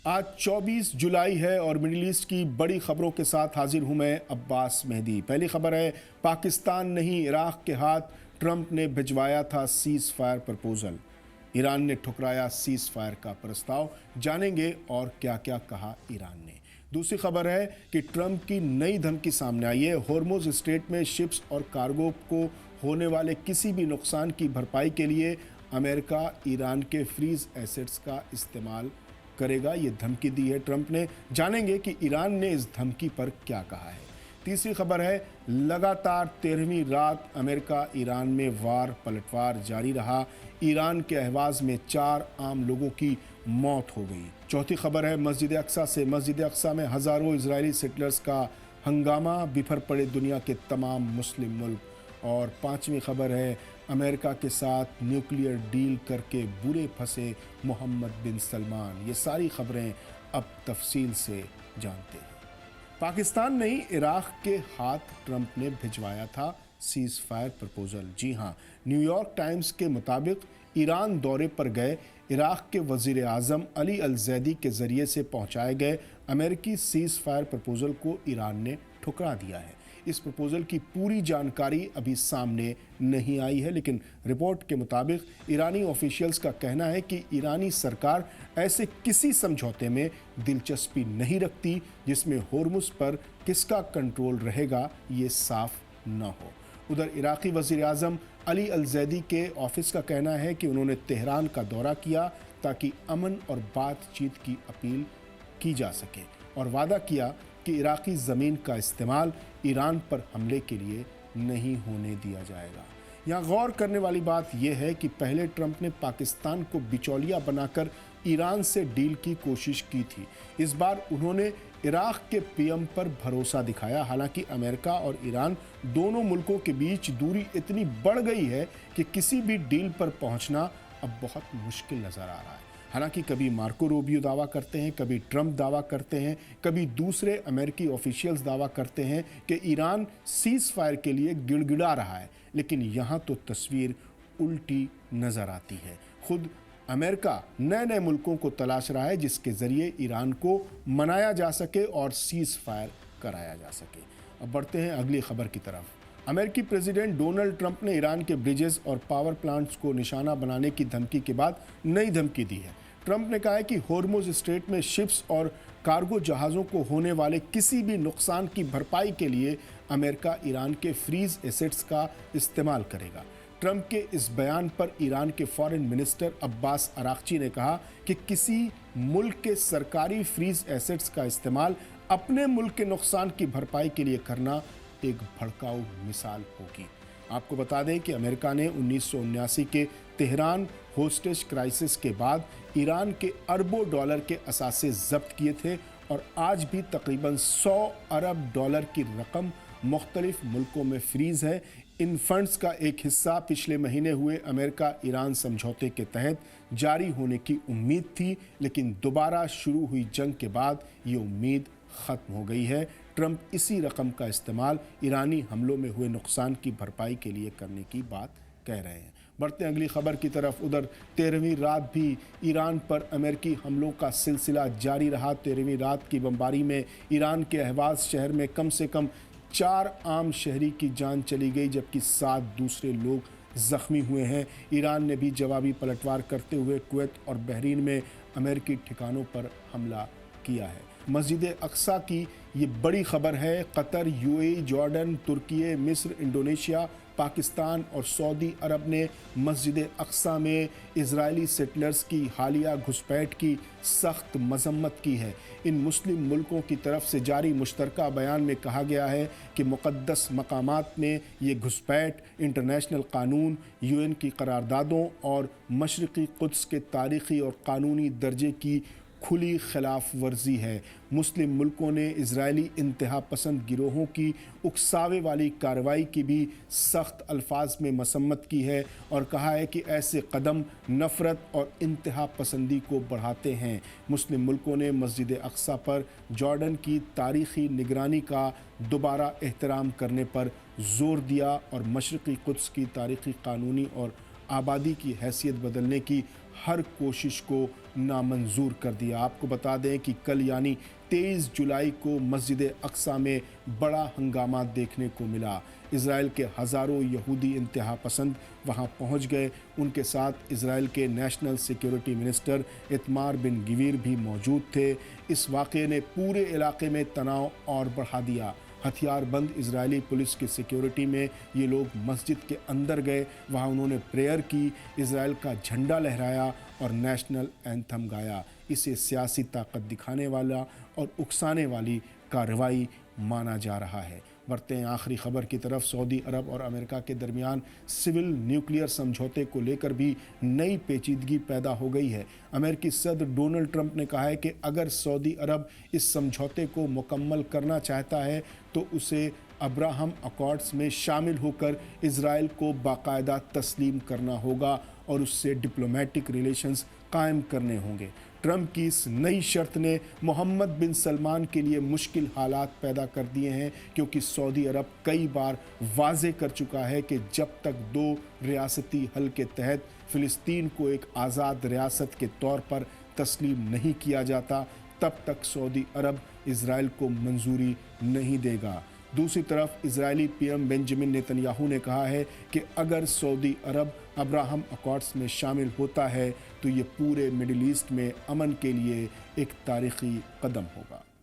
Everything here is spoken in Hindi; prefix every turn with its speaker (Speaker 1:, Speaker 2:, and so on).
Speaker 1: आज 24 जुलाई है और मिडिल ईस्ट की बड़ी खबरों के साथ हाजिर हूं मैं अब्बास मेहदी। पहली खबर है, पाकिस्तान नहीं इराक के हाथ ट्रंप ने भिजवाया था सीज फायर प्रपोजल। ईरान ने ठुकराया सीज फायर का प्रस्ताव। जानेंगे और क्या क्या कहा ईरान ने। दूसरी खबर है कि ट्रंप की नई धमकी सामने आई है। होर्मुज स्ट्रेट में शिप्स और कार्गो को होने वाले किसी भी नुकसान की भरपाई के लिए अमेरिका ईरान के फ्रीज एसेट्स का इस्तेमाल करेगा, ये धमकी दी है ट्रंप ने। जानेंगे कि ईरान ने इस धमकी पर क्या कहा है। तीसरी खबर है, लगातार 13वीं रात अमेरिका ईरान में वार पलटवार जारी रहा। ईरान के अहवाज में 4 आम लोगों की मौत हो गई। चौथी खबर है, मस्जिद अक्सा से मस्जिद अक्सा में हज़ारों इजरायली सेटलर्स का हंगामा, बिफर पड़े दुनिया के तमाम मुस्लिम मुल्क। और पांचवी खबर है, अमेरिका के साथ न्यूक्लियर डील करके बुरे फंसे मोहम्मद बिन सलमान। ये सारी खबरें अब तफसील से जानते हैं। पाकिस्तान ने ही इराक के हाथ ट्रंप ने भिजवाया था सीज फायर प्रपोजल। जी हां, न्यूयॉर्क टाइम्स के मुताबिक ईरान दौरे पर गए इराक के वजीर आज़म अली अल ज़ैदी के ज़रिए से पहुंचाए गए अमेरिकी सीज फायर प्रपोजल को ईरान ने ठुकरा दिया है। इस प्रपोजल की पूरी जानकारी अभी सामने नहीं आई है, लेकिन रिपोर्ट के मुताबिक ईरानी ऑफिशियल्स का कहना है कि ईरानी सरकार ऐसे किसी समझौते में दिलचस्पी नहीं रखती जिसमें होर्मुज पर किसका कंट्रोल रहेगा ये साफ न हो। उधर इराकी वज़ीर आज़म अली अल ज़ैदी के ऑफिस का कहना है कि उन्होंने तेहरान का दौरा किया ताकि अमन और बातचीत की अपील की जा सके और वादा किया कि इराकी ज़मीन का इस्तेमाल ईरान पर हमले के लिए नहीं होने दिया जाएगा। यहाँ गौर करने वाली बात यह है कि पहले ट्रंप ने पाकिस्तान को बिचौलिया बनाकर ईरान से डील की कोशिश की थी। इस बार उन्होंने इराक के पीएम पर भरोसा दिखाया। हालांकि अमेरिका और ईरान दोनों मुल्कों के बीच दूरी इतनी बढ़ गई है कि किसी भी डील पर पहुंचना अब बहुत मुश्किल नज़र आ रहा है। हालांकि कभी मार्को रूबियो दावा करते हैं, कभी ट्रंप दावा करते हैं, कभी दूसरे अमेरिकी ऑफिशियल्स दावा करते हैं कि ईरान सीज फायर के लिए गिड़गिड़ा रहा है, लेकिन यहाँ तो तस्वीर उल्टी नज़र आती है। खुद अमेरिका नए नए मुल्कों को तलाश रहा है जिसके ज़रिए ईरान को मनाया जा सके और सीज फायर कराया जा सके। अब बढ़ते हैं अगली खबर की तरफ। अमेरिकी प्रेसिडेंट डोनाल्ड ट्रंप ने ईरान के ब्रिजेस और पावर प्लांट्स को निशाना बनाने की धमकी के बाद नई धमकी दी है। ट्रंप ने कहा है कि होर्मुज स्ट्रेट में शिप्स और कार्गो जहाज़ों को होने वाले किसी भी नुकसान की भरपाई के लिए अमेरिका ईरान के फ्रीज एसेट्स का इस्तेमाल करेगा। ट्रंप के इस बयान पर ईरान के फॉरेन मिनिस्टर अब्बास अराक्ची ने कहा कि किसी मुल्क के सरकारी फ्रीज एसेट्स का इस्तेमाल अपने मुल्क के नुकसान की भरपाई के लिए करना एक भड़काऊ मिसाल होगी। आपको बता दें कि अमेरिका ने 1979 के तेहरान होस्टेज क्राइसिस के बाद ईरान के अरबों डॉलर के असासे जब्त किए थे और आज भी तकरीबन 100 अरब डॉलर की रकम मुख्तलिफ मुल्कों में फ्रीज है। इन फंड्स का एक हिस्सा पिछले महीने हुए अमेरिका ईरान समझौते के तहत जारी होने की उम्मीद थी, लेकिन दोबारा शुरू हुई जंग के बाद ये उम्मीद ख़त्म हो गई है। ट्रंप इसी रकम का इस्तेमाल ईरानी हमलों में हुए नुकसान की भरपाई के लिए करने की बात कह रहे हैं। बढ़ते हैं अगली खबर की तरफ। उधर 13वीं रात भी ईरान पर अमेरिकी हमलों का सिलसिला जारी रहा। 13वीं रात की बमबारी में ईरान के अहवाज शहर में कम से कम 4 आम शहरी की जान चली गई, जबकि 7 दूसरे लोग ज़ख्मी हुए हैं। ईरान ने भी जवाबी पलटवार करते हुए कुवैत और बहरीन में अमेरिकी ठिकानों पर हमला किया है। मस्जिद अक्सा की ये बड़ी खबर है। कतर, यूएई, जॉर्डन, तुर्की, मिस्र, इंडोनेशिया, पाकिस्तान और सऊदी अरब ने मस्जिद अक्सा में इजरायली सेटलर्स की हालिया घुसपैठ की सख्त मजम्मत की है। इन मुस्लिम मुल्कों की तरफ से जारी मुश्तरका बयान में कहा गया है कि मुक़द्दस मकामात में ये घुसपैठ इंटरनेशनल कानून, यूएन की करारदादों और मशरिक़ी कुद्स के तारीख़ी और कानूनी दर्जे की खुली खिलाफ वर्जी है। मुस्लिम मुल्कों ने इजरायली इंतहा पसंद गिरोहों की उकसावे वाली कार्रवाई की भी सख्त अल्फाज में मसम्मत की है और कहा है कि ऐसे कदम नफ़रत और इंतहा पसंदी को बढ़ाते हैं। मुस्लिम मुल्कों ने मस्जिद अक्सा पर जॉर्डन की तारीख़ी निगरानी का दोबारा एहतराम करने पर ज़ोर दिया और मशरिक़ी कुद्स की तारीख़ी, कानूनी और आबादी की हैसियत बदलने की हर कोशिश को नामंजूर कर दिया। आपको बता दें कि कल यानी 23 जुलाई को मस्जिद अक्सा में बड़ा हंगामा देखने को मिला। इजराइल के हज़ारों यहूदी इंतहा पसंद वहां पहुंच गए। उनके साथ इजराइल के नेशनल सिक्योरिटी मिनिस्टर इतमार बिन गिवीर भी मौजूद थे। इस वाक़े ने पूरे इलाके में तनाव और बढ़ा दिया। हथियारबंद इजरायली पुलिस की सिक्योरिटी में ये लोग मस्जिद के अंदर गए। वहाँ उन्होंने प्रेयर की, इजराइल का झंडा लहराया और नेशनल एंथम गाया। इसे सियासी ताकत दिखाने वाला और उकसाने वाली कार्रवाई माना जा रहा है। बढ़ते हैं आखिरी खबर की तरफ। सऊदी अरब और अमेरिका के दरमियान सिविल न्यूक्लियर समझौते को लेकर भी नई पेचीदगी पैदा हो गई है। अमेरिकी सदर डोनाल्ड ट्रंप ने कहा है कि अगर सऊदी अरब इस समझौते को मुकम्मल करना चाहता है तो उसे अब्राहम अकॉर्ड्स में शामिल होकर इजराइल को बाकायदा तस्लीम करना होगा और उससे डिप्लोमेटिक रिलेशंस कायम करने होंगे। ट्रंप की इस नई शर्त ने मोहम्मद बिन सलमान के लिए मुश्किल हालात पैदा कर दिए हैं, क्योंकि सऊदी अरब कई बार वाजे कर चुका है कि जब तक 2 रियासती हल के तहत फ़िलिस्तीन को एक आज़ाद रियासत के तौर पर तस्लीम नहीं किया जाता, तब तक सऊदी अरब इजराइल को मंजूरी नहीं देगा। दूसरी तरफ इजरायली पीएम बेंजामिन नेतन्याहू ने कहा है कि अगर सऊदी अरब अब्राहम अकॉर्ड्स में शामिल होता है तो ये पूरे मिडिल ईस्ट में अमन के लिए एक तारीखी कदम होगा।